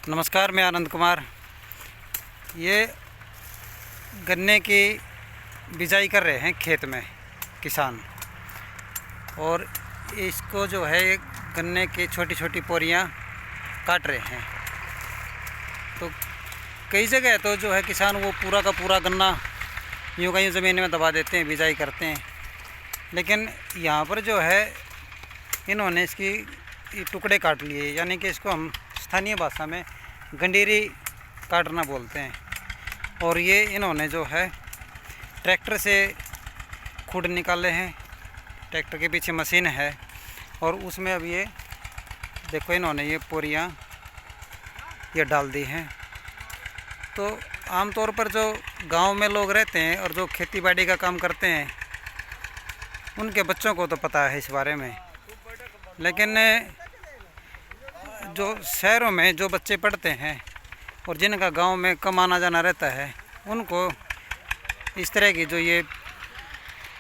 नमस्कार, मैं आनंद कुमार। ये गन्ने की बिजाई कर रहे हैं खेत में किसान, और इसको जो है गन्ने की छोटी छोटी पोरियां काट रहे हैं। तो कई जगह तो जो है किसान वो पूरा का पूरा गन्ना यूँ का यूँ ज़मीन में दबा देते हैं, बिजाई करते हैं। लेकिन यहाँ पर जो है इन्होंने इसकी टुकड़े काट लिए, यानी कि इसको हम स्थानीय भाषा में गंडेरी काटना बोलते हैं। और ये इन्होंने जो है ट्रैक्टर से खुड निकाले हैं। ट्रैक्टर के पीछे मशीन है और उसमें अब ये देखो इन्होंने ये पोरियां ये डाल दी हैं। तो आमतौर पर जो गांव में लोग रहते हैं और जो खेती बाड़ी का काम करते हैं उनके बच्चों को तो पता है इस बारे में, लेकिन जो शहरों में जो बच्चे पढ़ते हैं और जिनका गांव में कम आना जाना रहता है उनको इस तरह की जो ये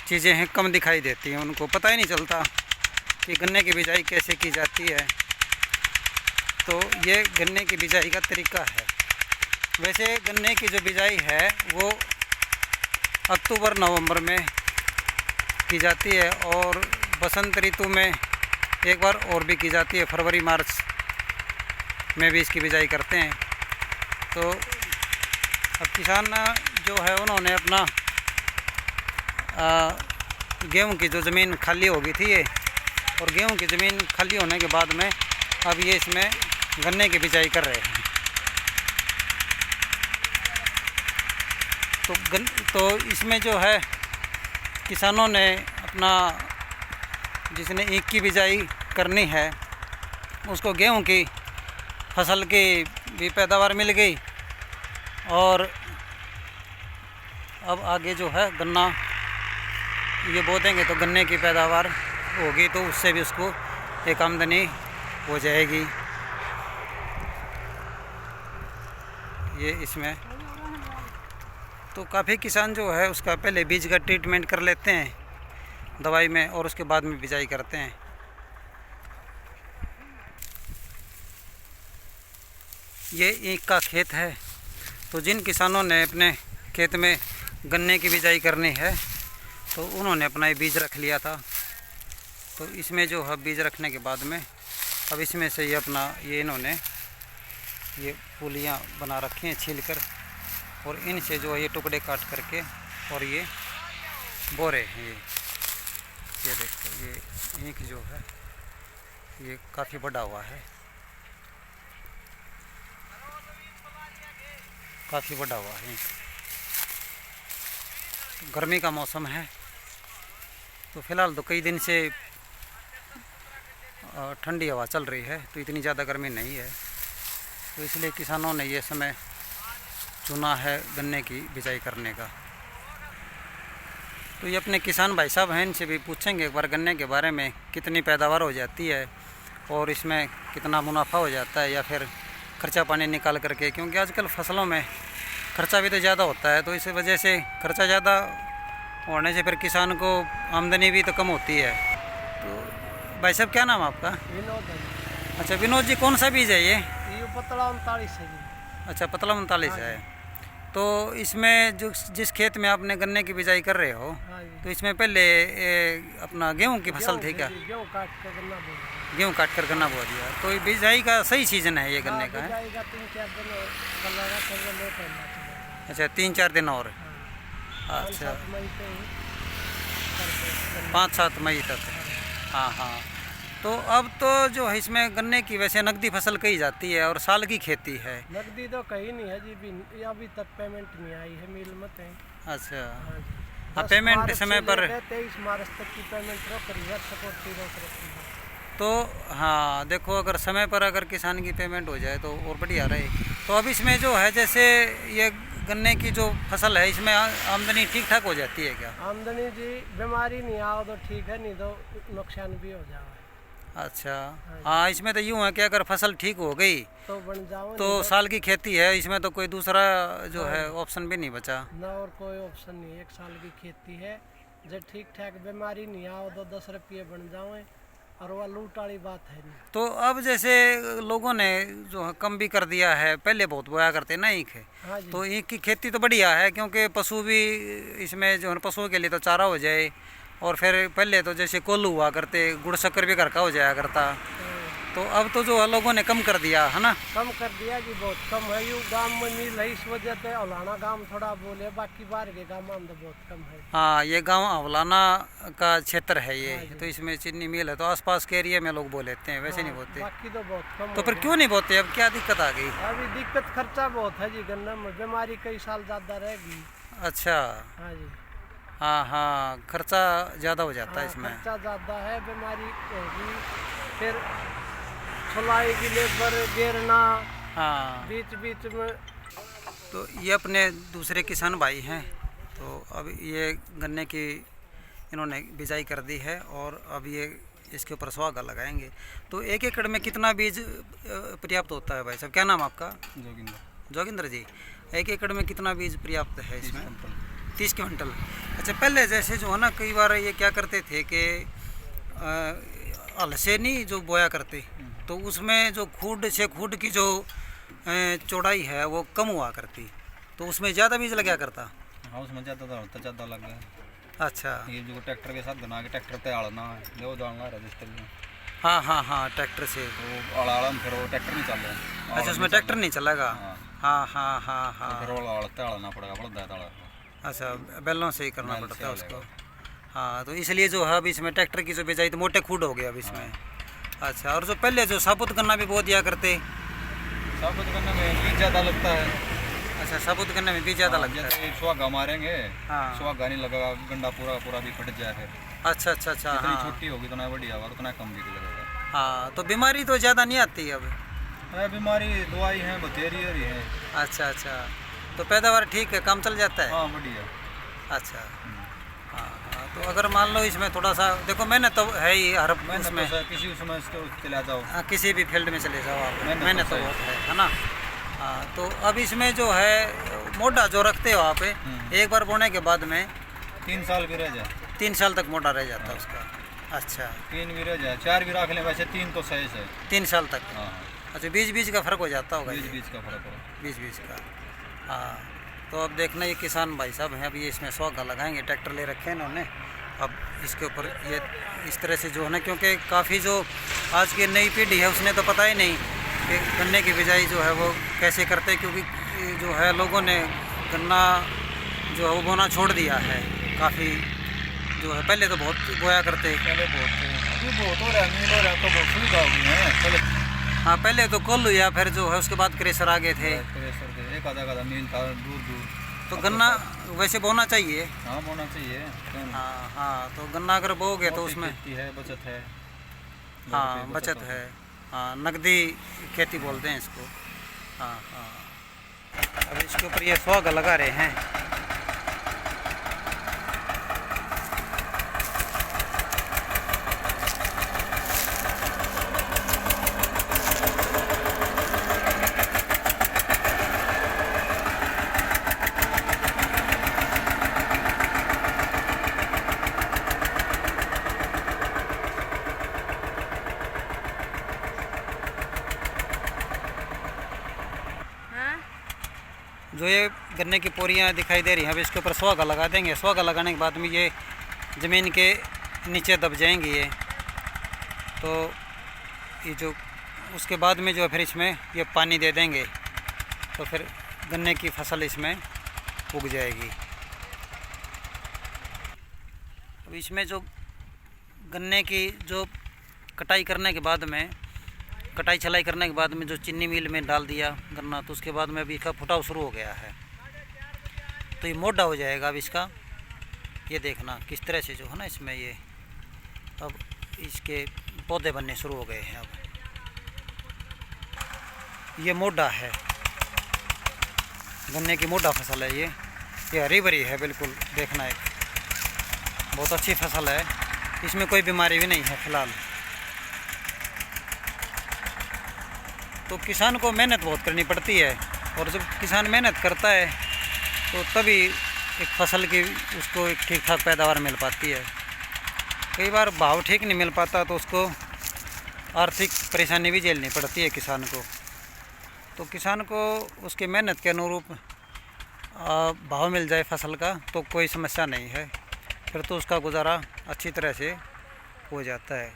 चीज़ें हैं कम दिखाई देती हैं। उनको पता ही नहीं चलता कि गन्ने की बिजाई कैसे की जाती है। तो ये गन्ने की बिजाई का तरीका है। वैसे गन्ने की जो बिजाई है वो अक्टूबर नवंबर में की जाती है और बसंत ऋतु में एक बार और भी की जाती है। फरवरी मार्च में भी इसकी बिजाई करते हैं। तो अब किसान जो है उन्होंने अपना गेहूं की जो ज़मीन खाली हो गई थी ये, और गेहूं की ज़मीन खाली होने के बाद में अब ये इसमें गन्ने की बिजाई कर रहे हैं। तो इसमें जो है किसानों ने अपना जिसने ईख की बिजाई करनी है उसको गेहूं की फसल की भी पैदावार मिल गई, और अब आगे जो है गन्ना ये बो देंगे तो गन्ने की पैदावार होगी, तो उससे भी उसको एक आमदनी हो जाएगी। ये इसमें तो काफ़ी किसान जो है उसका पहले बीज का ट्रीटमेंट कर लेते हैं दवाई में और उसके बाद में बिजाई करते हैं। ये ईख का खेत है। तो जिन किसानों ने अपने खेत में गन्ने की बिजाई करनी है तो उन्होंने अपना ये बीज रख लिया था। तो इसमें जो है बीज रखने के बाद में अब इसमें से ये अपना ये इन्होंने ये पुलियाँ बना रखी हैं छील कर, और इनसे जो है ये टुकड़े काट करके और ये बोरे हैं। ये देखो ये ईख जो है ये काफ़ी बड़ा हुआ है, काफ़ी बड़ा हुआ है। गर्मी का मौसम है तो फ़िलहाल तो कई दिन से ठंडी हवा चल रही है, तो इतनी ज़्यादा गर्मी नहीं है। तो इसलिए किसानों ने ये समय चुना है गन्ने की बिजाई करने का। तो ये अपने किसान भाई साहब हैं, इनसे भी पूछेंगे एक बार गन्ने के बारे में, कितनी पैदावार हो जाती है और इसमें कितना मुनाफा हो जाता है, या फिर खर्चा पानी निकाल करके, क्योंकि आजकल फसलों में खर्चा भी तो ज़्यादा होता है। तो इस वजह से खर्चा ज़्यादा होने से फिर किसान को आमदनी भी तो कम होती है। तो भाई साहब क्या नाम है आपका? विनोद है। अच्छा विनोद जी, कौन सा बीज है ये? पतला 39 है जी। अच्छा पतला 39 है। तो इसमें जो जिस खेत में आपने गन्ने की बिजाई कर रहे हो तो इसमें पहले अपना गेहूं की फसल थी क्या? गेहूं काट कर गन्ना बो दिया। गेहूं काट कर गन्ना बो दिया। तो ये बिजाई का सही सीजन है ये गन्ने का? है अच्छा 3-4 दिन और। अच्छा 5-7 मई तक। हाँ हाँ। तो अब तो जो है इसमें गन्ने की वैसे नकदी फसल कही जाती है और साल की खेती है। नकदी तो कहीं नहीं है जी, अभी तक पेमेंट नहीं आई है, मिल मत है। अच्छा हाँ, पेमेंट समय पर 23 मार्च तक की पेमेंट रोक रही है, सपोर्ट रोक रखी है। तो हाँ देखो, अगर समय पर अगर किसान की पेमेंट हो जाए तो और बढ़िया रहे। तो अब इसमें जो है जैसे ये गन्ने की जो फसल है इसमें आमदनी ठीक ठाक हो जाती है क्या? आमदनी जी बीमारी नहीं आओ तो ठीक है, नहीं तो नुकसान भी हो जाए। अच्छा हाँ, इसमें तो यूँ है कि अगर फसल ठीक हो गई तो बन जाओ, तो साल की खेती है, इसमें तो कोई दूसरा जो है ऑप्शन भी नहीं बचा ना, और कोई ऑप्शन नहीं। एक साल की खेती है, जब ठीक ठाक बीमारी नहीं आओ तो 10 रुपये बन जाओ, और वह लूट वाली बात है नहीं। तो अब जैसे लोगों ने जो है कम भी कर दिया है, पहले बहुत बोया करते ना ईख है। हाँ जी। तो ईख की खेती तो बढ़िया है, क्योंकि पशु भी इसमें जो है पशुओं के लिए तो चारा हो जाए। और फिर पहले तो जैसे कोल्हू हुआ करते, गुड़ शक्कर भी घर का हो जाया करता। तो अब तो जो है लोगों ने कम कर दिया है ना। कम कर दिया जी, बहुत कम है। यू गांव में मिल है, इस वजह से औलाना गांव थोड़ा बोले, बाकी बाहर के गांव में तो बहुत कम है। हाँ, ये गांव अवलाना का क्षेत्र है ये। हाँ जी। तो इसमें चीनी मिल है, तो आसपास के एरिया में लोग बोल लेते हैं, वैसे नहीं बोलते। बाकी तो बहुत कम तो हो फिर गया। क्यों नहीं बोलते? अब क्या दिक्कत आ गई? अभी दिक्कत खर्चा बहुत है जी, गन्ना में बीमारी कई साल ज्यादा रहेगी। अच्छा। हाँ जी। हाँ हाँ, खर्चा ज़्यादा हो जाता है हाँ, इसमें। खर्चा ज्यादा है, बीमारी होगी, फिर छुलाई की लेबर गिरना हाँ, बीच बीच में। तो ये अपने दूसरे किसान भाई हैं। तो अब ये गन्ने की इन्होंने बिजाई कर दी है, और अब ये इसके ऊपर सुहागा लगाएंगे। तो 1 एकड़ में कितना बीज पर्याप्त होता है भाई साहब? क्या नाम आपका? जोगिंदर जी। 1 एकड़ में कितना बीज पर्याप्त है इसमें? 30 क्विंटल। अच्छा, पहले जैसे जो है ना, कई बार ये क्या करते थे कि हल से नहीं जो बोया करते, तो उसमें जो खूड 6 खूड की जो चौड़ाई है वो कम हुआ करती, तो उसमें ज़्यादा बीज लगा करता। हाँ, उसमें ज़्यादा लग गया। अच्छा। ये जो ट्रैक्टर के साथ बना के ट्रैक्टर पे आड़ना है, जो डालना है जिस तरह हाँ हाँ हाँ, ट्रैक्टर से। वो आड़न फिर वो ट्रैक्टर नहीं चल रहा। अच्छा, उसमें ट्रैक्टर नहीं चलेगा। हाँ। हाँ हाँ हाँ हाँ। फिर वो आड़ते आड़ना पड़ेगा, बड़ा दाड़ा। अच्छा, बैलों से ही करना बैल पड़ता है से उसको। हाँ, तो इसलिए जो है अब इसमें ट्रैक्टर की जो बिजाई तो मोटे खूड हो गया अब इसमें। अच्छा, और जो पहले जो साबुत गन्ना भी बो दिया करते। साबुत गन्ने में बीज ज़्यादा लगता है। अच्छा, साबुत गन्ने में बीज ज़्यादा लगता है। जैसे सुहागा मारेंगे, हाँ। सुहागा नहीं लगेगा, गंडा पूरा पूरा भी फट जाए। फिर अच्छा अच्छा अच्छा। जितनी हाँ छोटी होगी उतना बढ़िया होगा, उतना कम बीज लगेगा। हाँ, तो बीमारी तो ज़्यादा नहीं आती अब। है बीमारी, दवाई है, बतेरी है। अच्छा अच्छा, तो पैदावार ठीक है, काम चल जाता है। हाँ, बढ़िया। अच्छा। हाँ हाँ, तो अगर मान लो इसमें थोड़ा सा देखो, मैंने तो है ही हर उसमें। किसी उसमें चला जाओ। हाँ, किसी भी फील्ड में चले जाओ आप, मेहनत मैंने तो तो सही। बहुत है ना। हाँ, तो अब इसमें जो है मोटा जो रखते हो आप, एक बार बोने के बाद में 3 साल भी रह जाए। 3 साल तक मोटा रह जाता है उसका। अच्छा, 3 भी रह जाए, 4 भी रख लें, वैसे 3 तो सही है। 3 साल तक। हाँ, अच्छा, बीज बीज का फर्क हो जाता होगा। बीज ये बीज का फर्क है। बीज बीज का। हाँ, तो अब देखना, ये किसान भाई साहब हैं, अब ये इसमें सुहागा लगाएंगे। ट्रैक्टर ले रखे हैं इन्होंने। अब इसके ऊपर ये इस तरह से जो है ना, क्योंकि काफ़ी जो आज की नई पीढ़ी है उसने तो पता ही नहीं कि गन्ने की बिजाई जो है वो कैसे करते हैं, क्योंकि जो है लोगों ने गन्ना जो है वो बोना छोड़ दिया है। काफ़ी जो है पहले तो बहुत बोया करते। पहले बहुत थे, अभी बहुत हो रहा है, मिल हो रहा है, तो बहुत सुविधा हो गई है। पहले हाँ, पहले तो कोल्हू या फिर जो है उसके बाद क्रेशर आ गए थे। एक आधा मिल था दूर दूर। तो गन्ना वैसे बोना चाहिए। हाँ, बोना चाहिए। हाँ हाँ, तो गन्ना अगर बोगे तो उसमें है, बचत है। हाँ, बचत है। हाँ, नकदी खेती बोलते हैं इसको। हाँ हाँ, अब इसके ऊपर ये सुहागा लगा रहे हैं। जो ये गन्ने की पोरियाँ दिखाई दे रही हैं, अब इसके ऊपर सुहागा लगा देंगे। सुहागा लगाने के बाद में ये ज़मीन के नीचे दब जाएंगी ये। तो ये जो उसके बाद में जो है फिर इसमें ये पानी दे देंगे, तो फिर गन्ने की फसल इसमें उग जाएगी। अब इसमें जो गन्ने की जो कटाई करने के बाद में, कटाई छलाई करने के बाद में जो चीनी मिल में डाल दिया गन्ना, तो उसके बाद में अभी इसका फुटाव शुरू हो गया है। तो ये मोटा हो जाएगा अब इसका। ये देखना किस तरह से जो है ना इसमें ये अब इसके पौधे बनने शुरू हो गए हैं। अब ये मोटा है, गन्ने की मोटा फसल है ये हरी भरी है बिल्कुल। देखना एक बहुत अच्छी फसल है, इसमें कोई बीमारी भी नहीं है फिलहाल। तो किसान को मेहनत बहुत करनी पड़ती है, और जब किसान मेहनत करता है तो तभी एक फसल की उसको एक ठीक ठाक पैदावार मिल पाती है। कई बार भाव ठीक नहीं मिल पाता तो उसको आर्थिक परेशानी भी झेलनी पड़ती है किसान को। तो किसान को उसकी मेहनत के अनुरूप भाव मिल जाए फसल का तो कोई समस्या नहीं है, फिर तो उसका गुजारा अच्छी तरह से हो जाता है।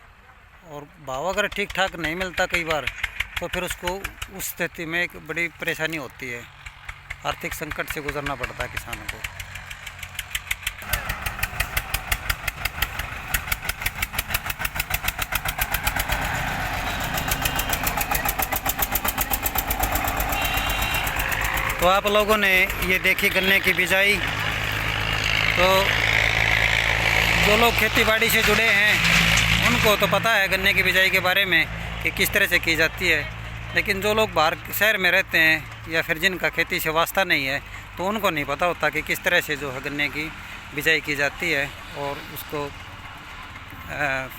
और भाव अगर ठीक ठाक नहीं मिलता कई बार तो फिर उसको उस स्थिति में एक बड़ी परेशानी होती है, आर्थिक संकट से गुजरना पड़ता है किसानों को। तो आप लोगों ने ये देखी गन्ने की बिजाई। तो जो लोग खेतीबाड़ी से जुड़े हैं उनको तो पता है गन्ने की बिजाई के बारे में कि किस तरह से की जाती है, लेकिन जो लोग बाहर शहर में रहते हैं या फिर जिनका खेती से वास्ता नहीं है तो उनको नहीं पता होता कि किस तरह से जो है गन्ने की बिजाई की जाती है और उसको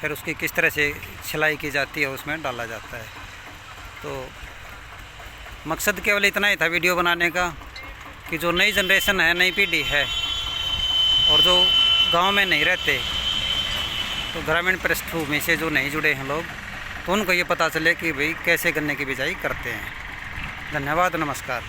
फिर उसकी किस तरह से छिलाई की जाती है, उसमें डाला जाता है। तो मकसद केवल इतना ही था वीडियो बनाने का कि जो नई जनरेशन है, नई पीढ़ी है और जो गांव में नहीं रहते, तो ग्रामीण पृष्ठभूमि से जो नहीं जुड़े हैं लोग, तो उनको ये पता चले कि भाई कैसे गन्ने की बिजाई करते हैं। धन्यवाद, नमस्कार।